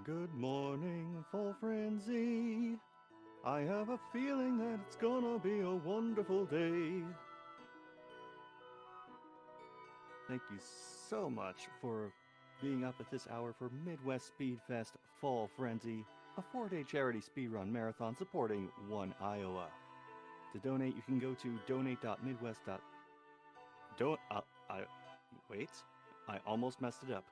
Good morning, Full Frenzy. I have a feeling that it's gonna be a wonderful day. Thank you so much for being up at this hour for Midwest Speedfest Fall Frenzy, a 4-day charity speedrun marathon supporting One Iowa. To donate, you can go to donate.midwest. Wait, I almost messed it up.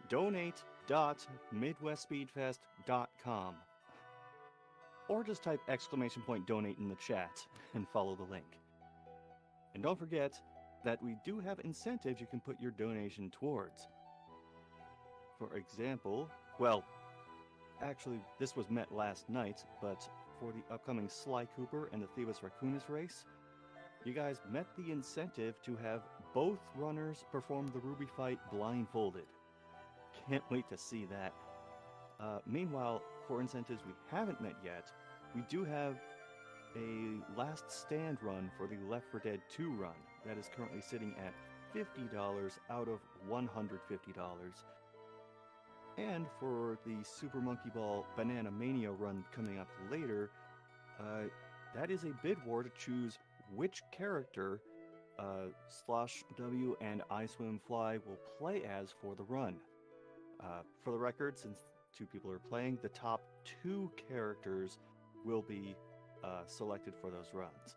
Donate.midwestspeedfest.com. Or just type !donate in the chat and follow the link. And don't forget that we do have incentives you can put your donation towards. For example, well, actually this was met last night, but for the upcoming Sly Cooper and the Thebus Raccoonus race, you guys met the incentive to have both runners perform the Ruby fight blindfolded. Can't wait to see that. Meanwhile, for incentives we haven't met yet, we do have a last stand run for the Left 4 Dead 2 run that is currently sitting at $50 out of $150. And for the Super Monkey Ball Banana Mania run coming up later, that is a bid war to choose which character Slosh W and I Swim Fly will play as for the run. For the record, since 2 people are playing, the top 2 characters will be selected for those runs.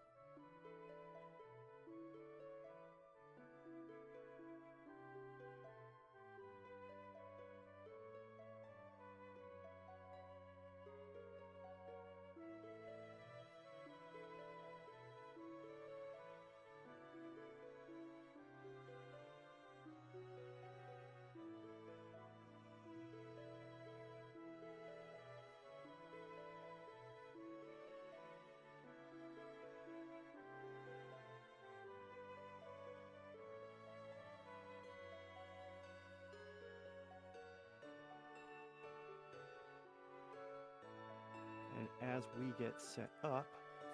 And as we get set up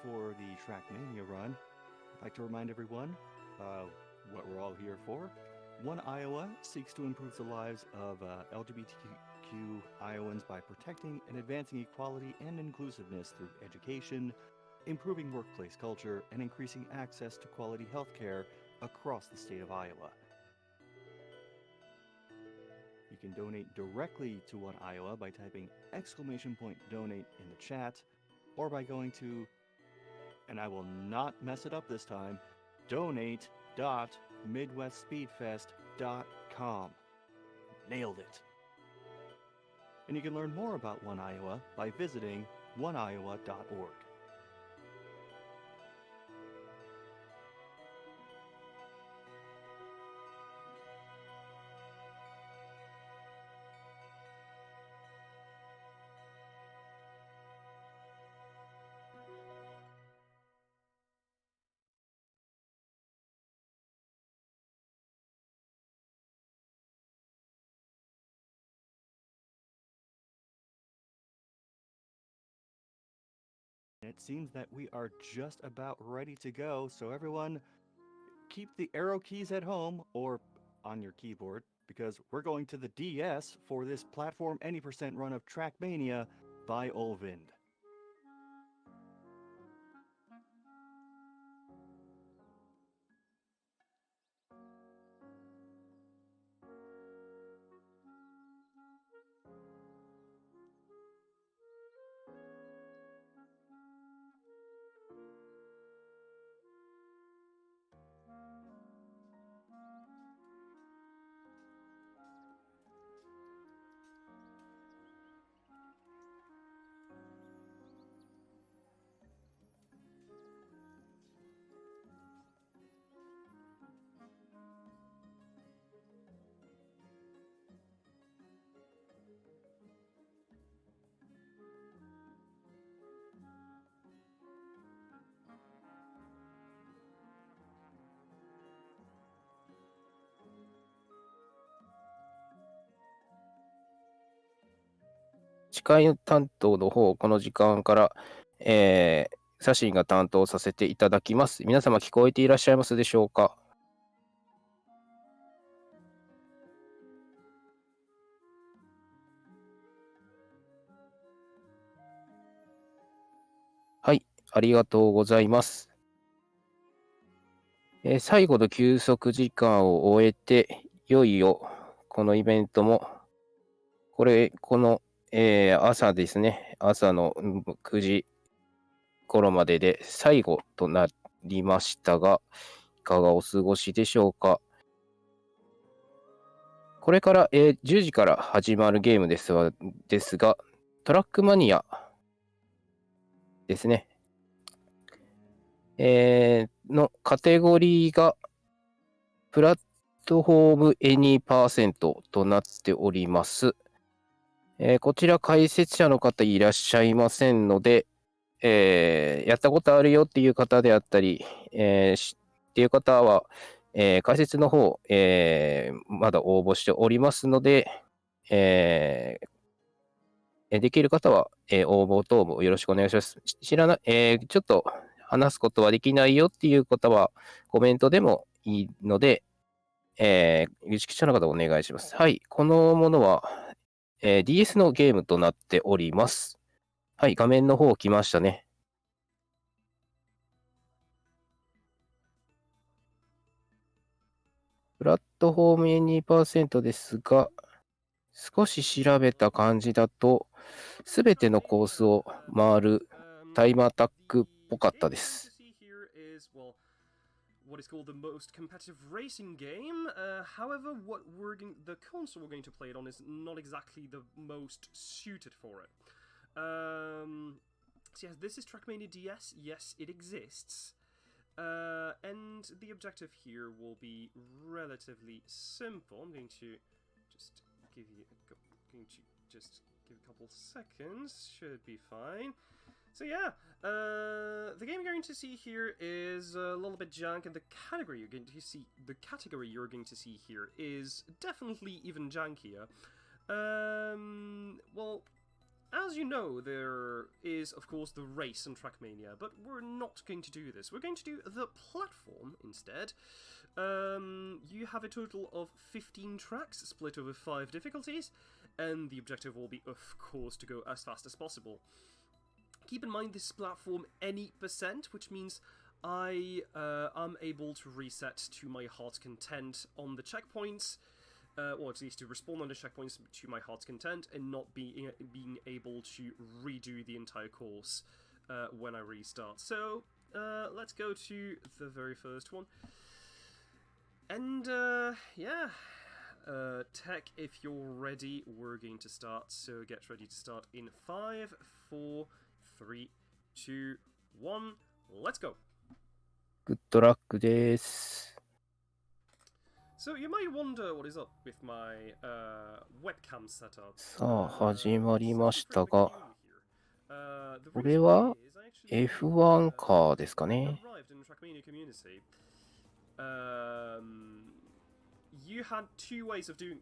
for the Trackmania run, I'd like to remind everyone what we're all here for. One Iowa seeks to improve the lives of LGBTQ Iowans by protecting and advancing equality and inclusiveness through education, improving workplace culture, and increasing access to quality health care across the state of Iowa. You can donate directly to One Iowa by typing !donate in the chat, or by going to, and I will not mess it up this time, donate.midwestspeedfest.com. Nailed it. And you can learn more about One Iowa by visiting oneiowa.org. It seems that we are just about ready to go, so everyone keep the arrow keys at home or on your keyboard, because we're going to the DS for this platform any percent run of Trackmania by Ulvind.司会担当の方、この時間から、サシンが担当させていただきます。皆様聞こえていらっしゃいますでしょうか？ありがとうございます。最後の休息時間を終えて、いよいよこのイベントも、この、朝ですね、朝の9時頃までで最後となりましたが、いかがお過ごしでしょうか。これから、10時から始まるゲームですが、トラックマニアですね。のカテゴリーがプラットフォームエニーパーセントとなっております。こちら解説者の方いらっしゃいませんので、やったことあるよっていう方であったり、っていう方は、解説の方、まだ応募しておりますので、できる方は、応募等もよろしくお願いします。ちょっと話すことはできないよっていう方は、コメントでもいいので、有識者の方お願いします。はい、このものは、DS のゲームとなっております。はい、画面の方来ましたね。プラットフォーム2% ですが、少し調べた感じだと、すべてのコースを回るタイムアタックっぽかったです。What is called the most competitive racing game. However, the console we're going to play it on is not exactly the most suited for it. So yeah, this is Trackmania DS. Yes, it exists. And the objective here will be relatively simple. I'm going to just give you a couple seconds. Should be fine. So yeah, the game you're going to see here is a little bit junk, and the category you're going to see here is definitely even junkier. Well, as you know, there is, of course, the race in Trackmania, but we're not going to do this. We're going to do the platform instead. You have a total of 15 tracks split over 5 difficulties, and the objective will be, of course, to go as fast as possible. Keep in mind this platform any %, which means I am able to reset to my heart's content on the checkpoints, or at least to respawn on the checkpoints to my heart's content, and not being able to redo the entire course when I restart. So let's go to the very first one. And yeah, tech, if you're ready, we're going to start. So get ready to start in 5, 4, 3, 2, 1, let's go! グッドラックです。So you might wonder what is up with my webcam setup. さあ、始まりましたが、これは F1 カーですかね。You had two ways of doing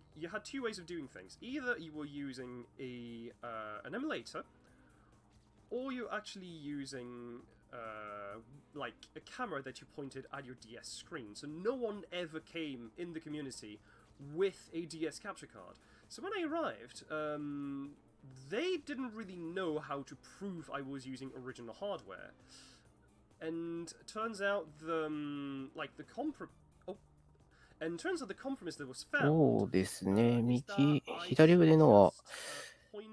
things. Either you were using an emulator, or you're actually using like a camera that you pointed at your DS screen. So no one ever came in the community with a DS capture card. So when I arrived, they didn't really know how to prove I was using original hardware. And turns out the compromise that was found. そうですね。左腕のは、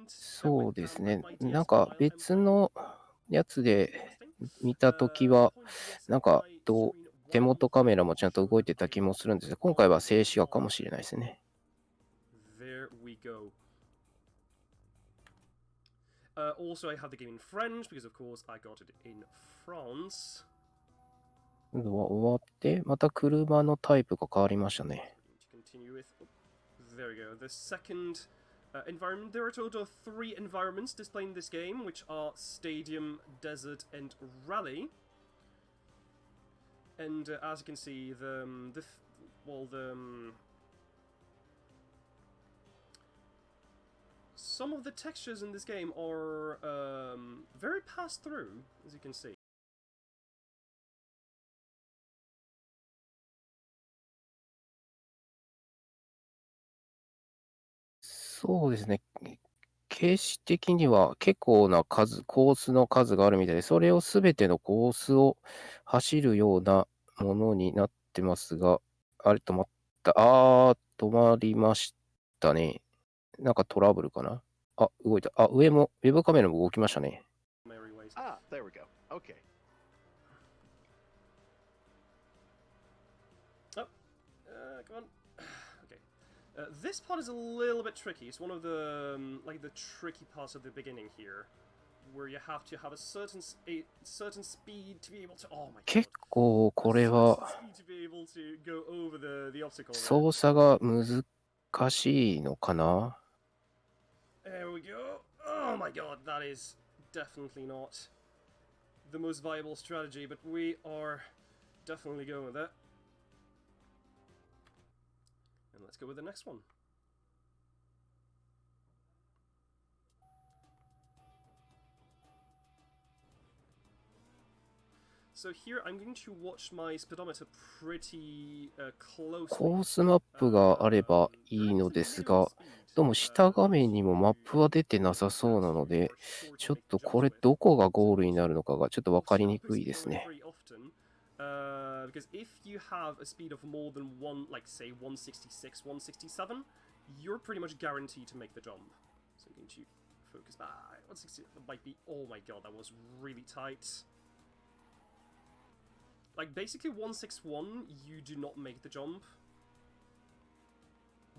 そうですね。なんか別のやつで見たときは、なんか手元カメラもちゃんと動いてた気もするんですが、今回は静止画かもしれないですね。There we go. Also, I had the game in French because, of course, I got it in France. 終わって、また車のタイプが変わりましたね。There we go. The second environment. There are a total of 3 environments displayed in this game, which are Stadium, Desert, and Rally. And as you can see, some of the textures in this game are very pass-through, as you can see. そうですね。形式的には結構な数、コースの数があるみたいで、それをすべてのコースを走るようなものになってますが、あれ、止まった。止まりましたね。なんかトラブルかな。動いた。上も、ウェブカメラも動きましたね。There we go. Okay. Come on. Okay. This part is a little bit tricky. It's one of the like the tricky parts of the beginning here, where you have to have a certain speed to be able to. Oh my god. 結構これは Speed to be able to go over the obstacle. 操作が難しいのかな。 There we go. Oh my god, that is definitely not the most viable strategy, but we are definitely going with it. And let's go with the next one. So here I'm going to watch my speedometer pretty closely. コースマップがあればいいのですが、どうも下画面にもマップは出てなさそうなので、ちょっとこれどこがゴールになるのかがちょっと分かりにくいですね。Because if you have a speed of more than one, like say 166, 167, you're pretty much guaranteed to make the jump. So I'm going to focus back. 160 might be. Oh my god, that was really tight. Like basically 161, you do not make the jump.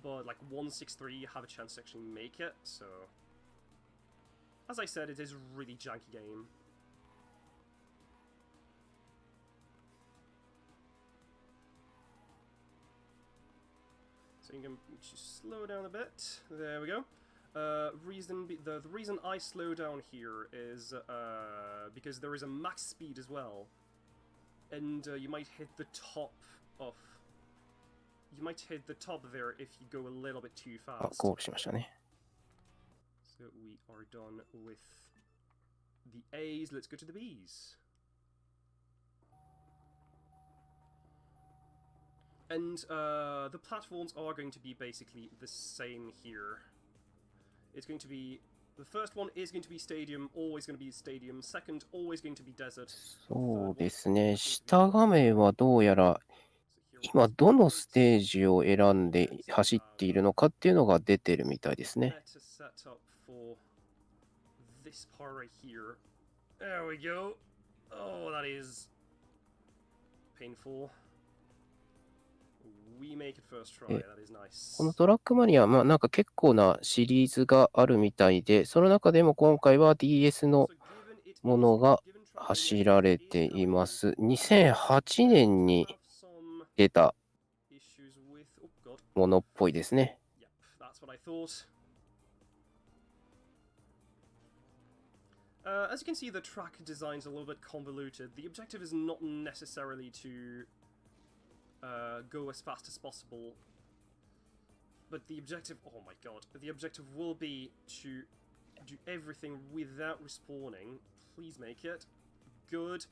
But like 163, you have a chance to actually make it. So, as I said, it is a really janky game. So you can just slow down a bit. There we go. The reason I slow down here is because there is a max speed as well, and you might hit the top of. You might hit the top there if you go a little bit too fast. ゴールしましたね。 So we are done with the A's. Let's go to the B's. And the platforms are going to be basically the same here. It's going to be... The first one is going to be stadium, always going to be stadium. Second, always going to be desert. そうですね。下画面はどうやら今どのステージを選んで走っているのかっていうのが出てるみたいですね。This part right here. There we go. Oh, that is painful. We make it first try. That is nice. このトラックマニア、なんか結構なシリーズがあるみたいで、その中でも今回は DS のものが走られています。2008年に出たものっぽいですね。That's what I thought. As you can see, the track design is a little bit convoluted. The objective is not necessarily to go as fast as possible, but the objective, oh my god, the objective will be to do everything without respawning. Please make it. Good.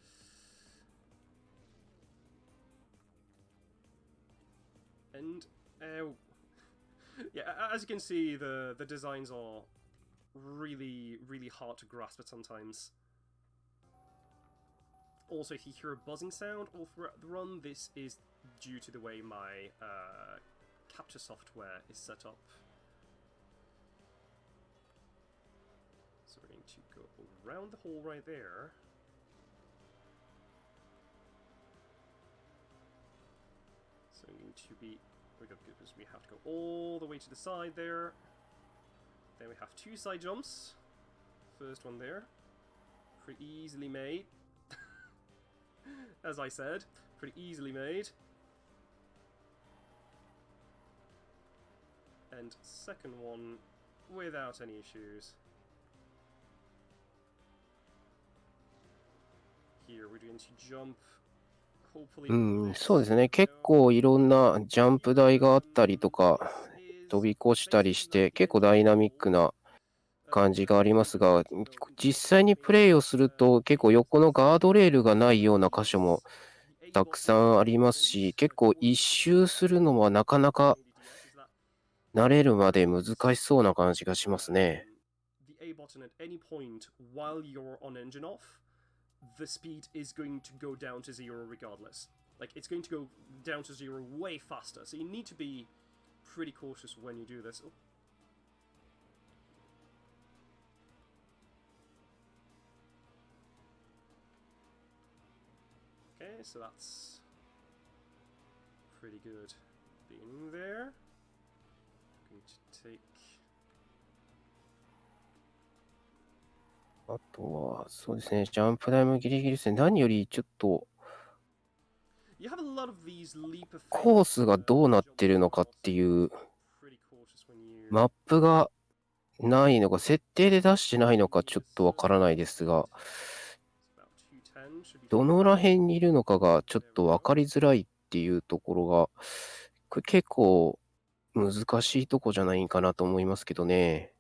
And, yeah, as you can see, the designs are really hard to grasp at sometimes. Also, if you hear a buzzing sound all throughout the run, this is due to the way my capture software is set up. So we're going to go around the hole right there. So I'm going to be... We have to go all the way to the side there. Then we have two side jumps. First one there. Pretty easily made. As I said, pretty easily made. And second one without any issues. Here we're going to jump. Hopefully. そうですね。結構いろんなジャンプ台があったりとか、飛び越したりして、結構ダイナミックな感じがありますが、実際にプレイをすると結構横のガードレールがないような箇所もたくさんありますし、結構一周するのはなかなか慣れるまで難しそうな感じがしますね。A button at any point while you're on engine off, the speed is going to go down to 0 regardless. Like, it's going to go down to 0 way faster, so you need to be pretty cautious when you do this. Oh. Okay, so that's pretty good. Being there. Going to take... あとは、そうですね、ジャンプ台もギリギリですね。何よりちょっと、You have a lot of these leap effects. コースがどうなってるのかっていう、マップがないのか、設定で出してないのかちょっとわからないですが、どのら辺にいるのかがちょっとわかりづらいっていうところが、これ結構難しいとこじゃないかなと思いますけどね。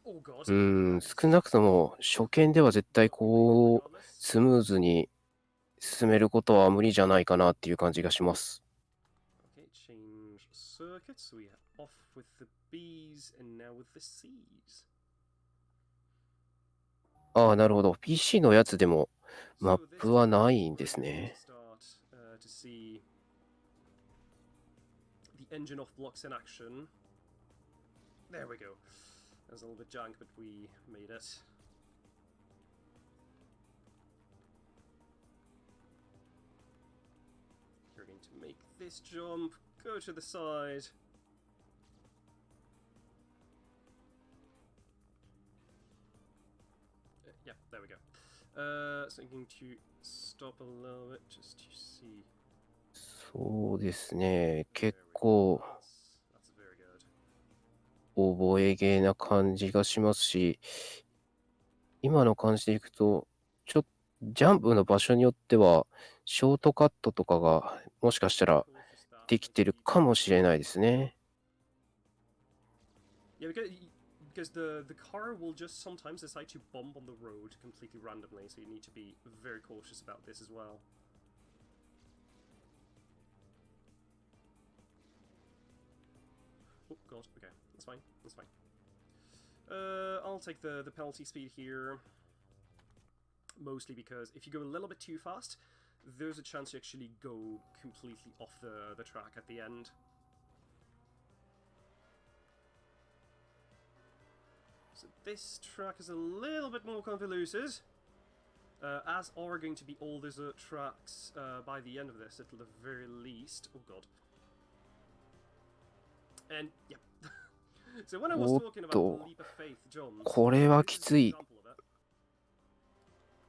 少なくとも初見では絶対こう、スムーズに進めることは無理じゃないかなっていう感じがします。Okay, change circuit, so we are off with the B's and now with the C's. ああ、なるほど。PC のやつでもマップはないんですね。To see the engine off blocks in action. There we go. That was a little bit jank, but we made it. You're going to make this jump, go to the side. Yeah, there we go. So I'm going to stop a little bit just to see. そうですね。結構 That's very good. 覚えゲーな感じがしますし、今の感じでいくと、ジャンプの場所によっては、ショートカットとかがもしかしたらできてるかもしれないですね。Yeah, because the car will just sometimes decide to bump on the road completely randomly, so you need to be very cautious about this as well. Oh god, okay, that's fine, that's fine. I'll take the penalty speed here, mostly because if you go a little bit too fast, there's a chance you actually go completely off the track at the end. So this track is a little bit more convoluted, as are going to be all desert tracks by the end of this, at the very least. Oh god. And, yeah. So when I was talking about the leap of faith jumps, これはきつい。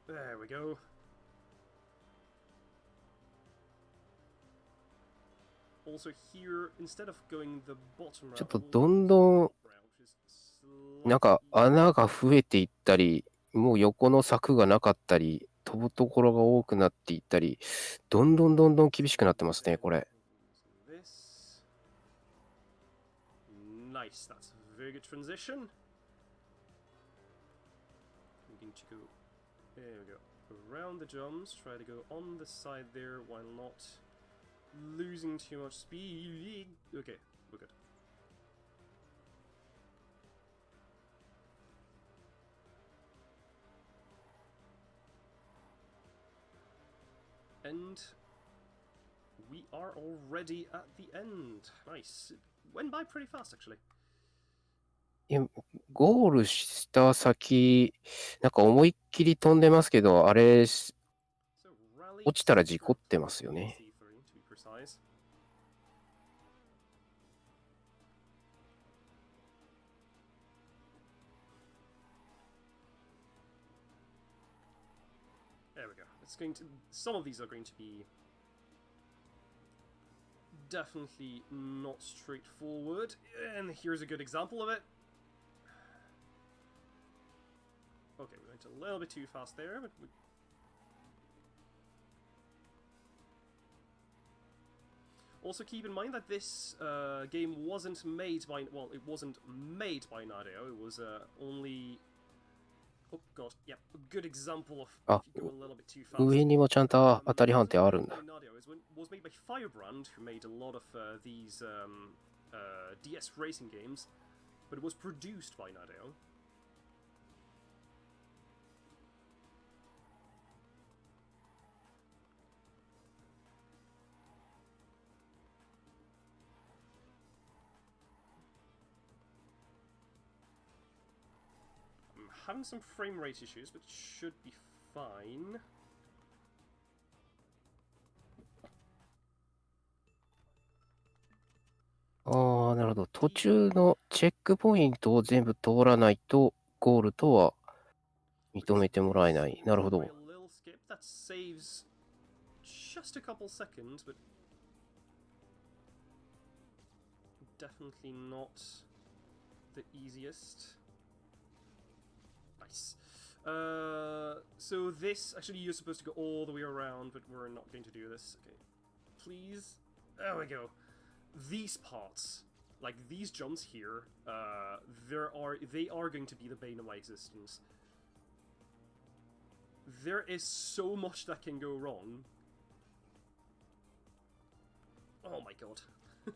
There we go. Also here, instead of going the bottom route, ちょっとどんどんなんか穴が増えていったり、もう横の柵がなかったり、飛ぶところが多くなっていったり、どんどん厳しくなってますね、これ。Nice, that's a very good transition. I'm going to go, there we go, around the jumps, try to go on the side there while not losing too much speed. Okay, we're good. And we are already at the end. Nice. It went by pretty fast, actually. ゴールした先、なんか思いっきり飛んでますけど、あれ、落ちたら事故ってますよね。There we go. It's going to. Some of these are going to be definitely not straightforward, and here's a good example of it. Okay, we went a little bit too fast there, but we... Also keep in mind that this game wasn't made by... Well, it wasn't made by Nadio, it was only... Oh god, yeah, a good example of if you go a little bit too fast. 上にもちゃんと当たり判定あるんだ。Was made by Firebrand, who made a lot of these DS racing games, but it was produced by Nadio. having some frame rate issues, but it should be fine.ああ、なるほど。途中のチェックポイントを全部通らないと、ゴールとは認めてもらえない。なるほど。 A little skip that saves just a couple seconds, but definitely not the easiest. Nice. So this, actually you're supposed to go all the way around, but we're not going to do this. Okay. Please. There we go. These parts, like these jumps here, they are going to be the bane of my existence. There is so much that can go wrong. Oh my god. So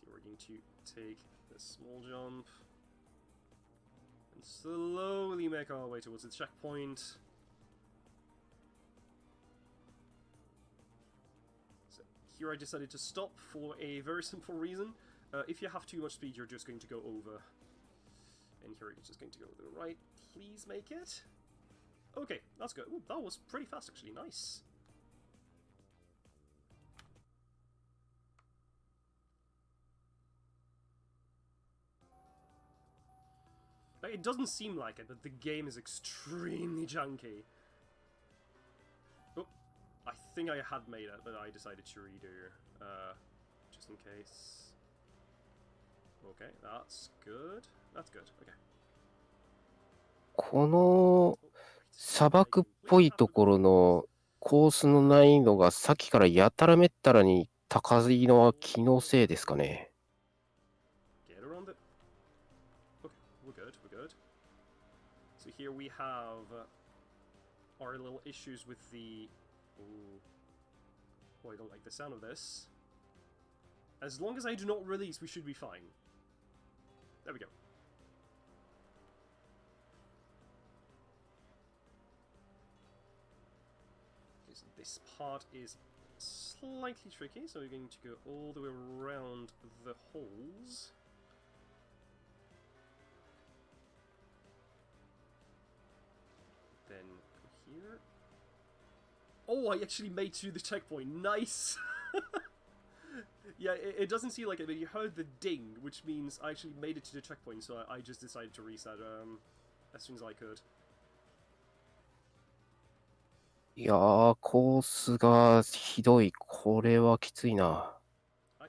we're going to take this small jump and slowly make our way towards the checkpoint. So here I decided to stop for a very simple reason. If you have too much speed, you're just going to go over. And here you're just going to go to the right. Please make it. Okay, that's good. Ooh, that was pretty fast, actually. Nice. Like, it doesn't seem like it, but the game is extremely janky. Oh, I think I had made it, but I decided to redo. Just in case. Okay, that's good. That's good. Okay. この砂漠っぽいところのコースの難易度がさっきからやたらめったらに高いのは気のせいですかね。Get around it. Okay, we're good, we're good. So here we have our little issues with the... Ooh. Oh, I don't like the sound of this. As long as I do not release, we should be fine. There we go. Okay, so this part is slightly tricky, so we're going to go all the way around the holes. Then go here. Oh, I actually made to the checkpoint. Nice! Yeah, it doesn't seem like it, but you heard the ding, which means I actually made it to the checkpoint, so I just decided to reset as soon as I could. いやー、コースがひどい。これはきついな。Nice.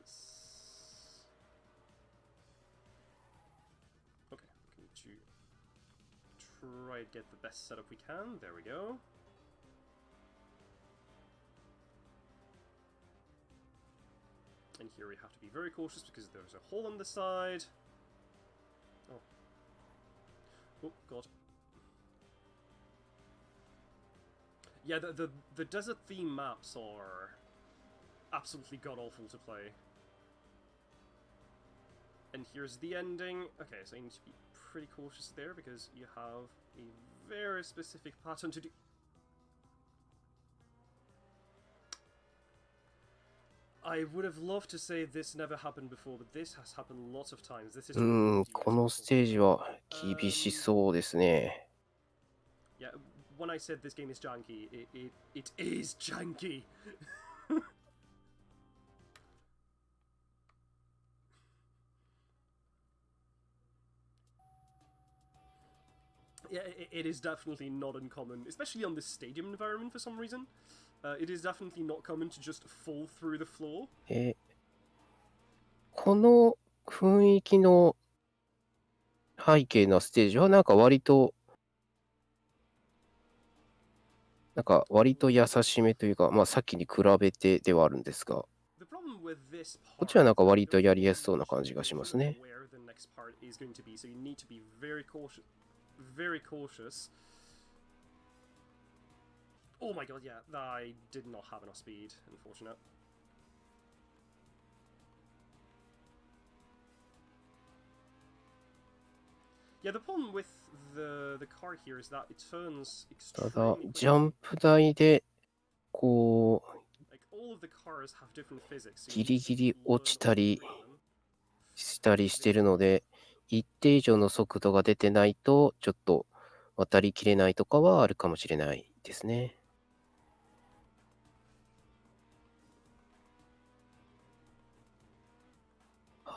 Okay, I'm going to try to get the best setup we can. There we go. And here we have to be very cautious because there's a hole on the side. Oh. Oh, God. Yeah, the desert theme maps are absolutely god-awful to play. And here's the ending. Okay, so you need to be pretty cautious there because you have a very specific pattern to do. I would have loved to say this never happened before, but this has happened lots of times. This is このステージは厳しそうですね。Yeah, when I said this game is janky, it is janky. Yeah, it is definitely not uncommon, especially on this stadium environment for some reason. It is definitely not common to just fall through the floor. この雰囲気の背景のステージはなんか割と優しめというか、まあさっきに比べてではあるんですが、The problem with this こっちはなんか part, 割とやりやすそうな感じがしますね。 where the next part is going to be, so you need to be very cautious. Very cautious. Oh my god, yeah, I did not have enough speed, unfortunate. Yeah, the problem with the car here is that it turns ただ extremely ジャン quickly. プ台でこう Like, all of the cars have different physics, so ギ you リ need ギ to リ learn 落ちたり them. したりしてるので、一定以上の速度が出てないと、ちょっと渡りきれないとかはあるかもしれないですね。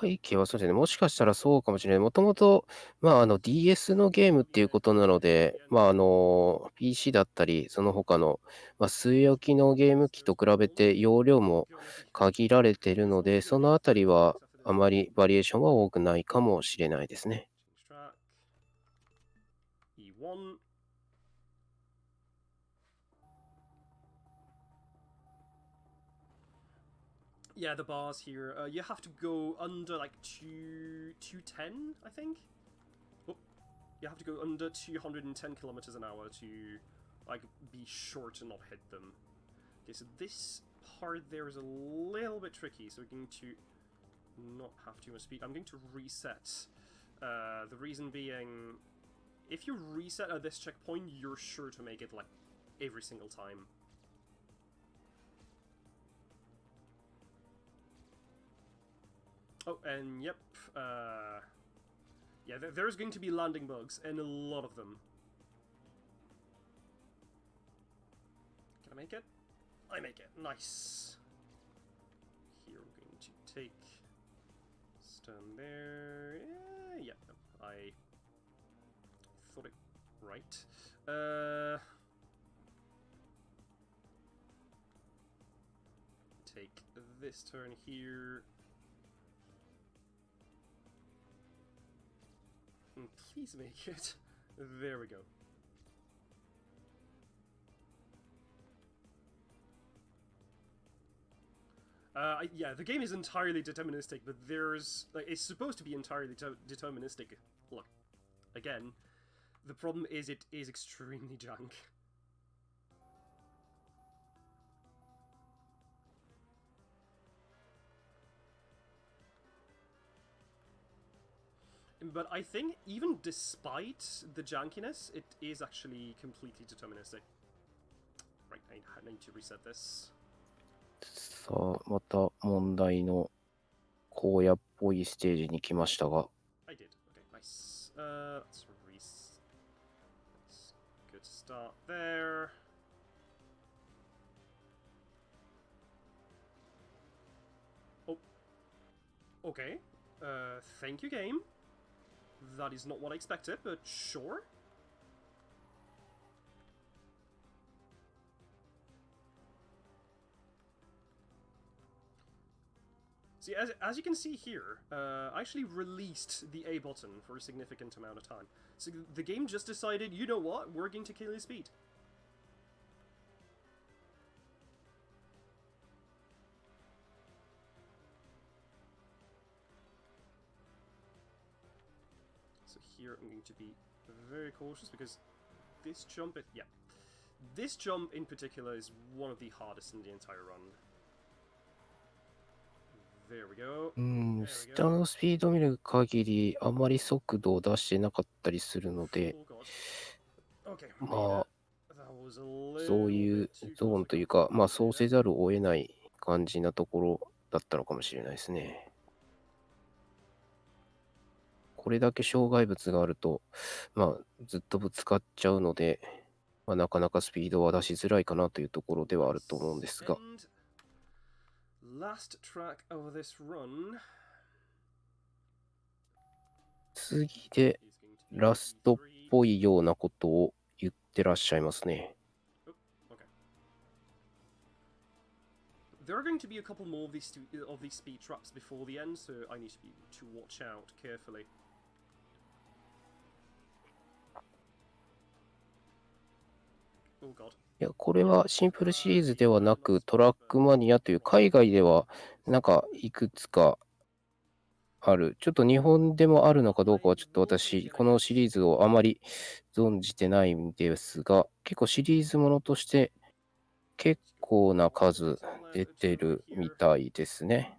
背景はそうですね。もしかしたらそうかもしれない。もともと、DS のゲームっていうことなので、PC だったり、その他の、据え置きのゲーム機と比べて容量も限られているので、そのあたりはあまりバリエーションは多くないかもしれないですね。E1. Yeah, the bars here. You have to go under like 210, I think. Oh, you have to go under 210 kilometers an hour to like be sure to not hit them. Okay, so this part there is a little bit tricky. So we're going to not have too much speed. I'm going to reset. The reason being, if you reset at this checkpoint, you're sure to make it like every single time. Oh, and yep, yeah, there's going to be landing bugs, and a lot of them. Can I make it? I make it. Nice. Here we're going to take... Stand there. Yeah, I thought it right. Take this turn here. Please make it. There we go. Yeah, the game is entirely deterministic, but there's... like, it's supposed to be entirely deterministic. Look, again, the problem is it is extremely junk. But I think, even despite the jankiness, it is actually completely deterministic. Right, I need to reset this. さあ、また問題の荒野っぽいステージに来ましたが。I did. Okay, nice. Let's reset. Good start there. Oh. Okay. Thank you, game. That is not what I expected, but sure. See, as you can see here, I actually released the A button for a significant amount of time. So the game just decided, you know what, we're going to kill his speed. So here I'm going to be very cautious because this jump, this jump in particular is one of the hardest in the entire run. There we go. 下のスピードを見る限り、あまり速度を出してなかったりするので、そういうゾーンというか、そうせざるを得ない感じなところだったのかもしれないですね。これだけ障害物があると、ずっとぶつかっちゃうので、なかなかスピードは出しづらいかなというところではあると思うんですが。Last track of this run. 次でラストっぽいようなことを言ってらっしゃいますね。There are going to be a couple more of these speed traps before the end, so I need to watch out carefully. Oh god. いや、これはシンプルシリーズではなく、トラックマニアという海外では、いくつかある。ちょっと日本でもあるのかどうかは、ちょっと私、このシリーズをあまり存じてないんですが、結構シリーズものとして、結構な数出てるみたいですね。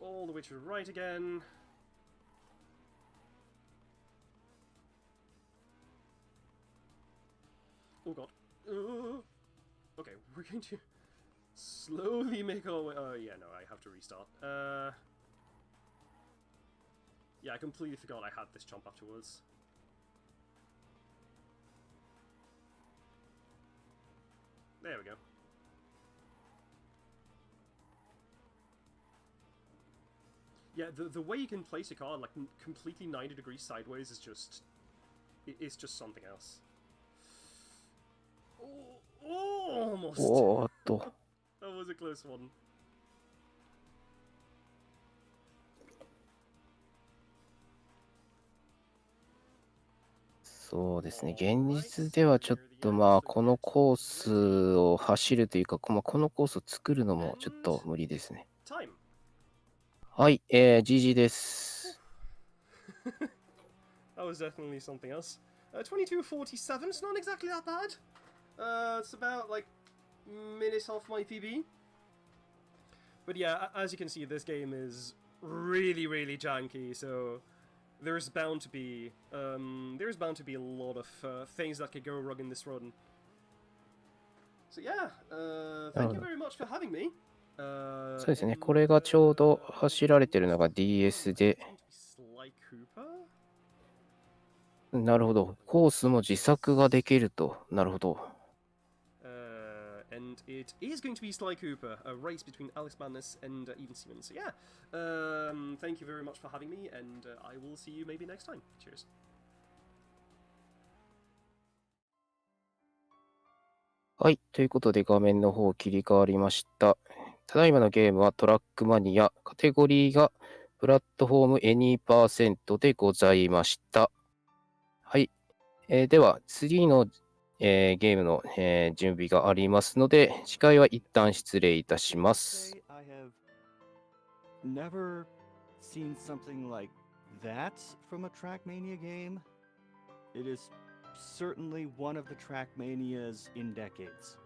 All the way to the right again. Oh god. Okay. we're going to slowly make our way. Oh, yeah, no, I have to restart. Yeah, I completely forgot I had this jump afterwards. There we go. Yeah, the way you can place your car like completely 90 degrees sideways is just... It's just something else. Oh, almost! おーっと。 That was a close one. そうですね。現実ではちょっとまあ、このコースを走るというか、まあ、このコースを作るのもちょっと無理ですね。 Time. はい、GG です。That was definitely something else. 22:47, it's not exactly that bad. It's about like minutes off my PB. But yeah, as you can see, this game is really, really janky, so there's bound to be a lot of things that could go wrong in this run. So yeah, thank you very much for having me. そうですね。これがちょうど走られてるのが DS で、 なるほど。コースも自作ができると。なるほど。And it is going to be Sly Cooper, a race between Alex Madness and Even Siemens. So yeah, thank you very much for having me, and I will see you maybe next time. Cheers. はい。ということで画面の方切り替わりました。ただいまのゲームはトラックマニア。カテゴリーがプラットフォームエニーパーセントでございました。はい。では次の、ゲームの、準備がありますので、次回は一旦失礼いたします。 I have never seen something like that from a Trackmania game. It is certainly one of the Trackmanias in decades.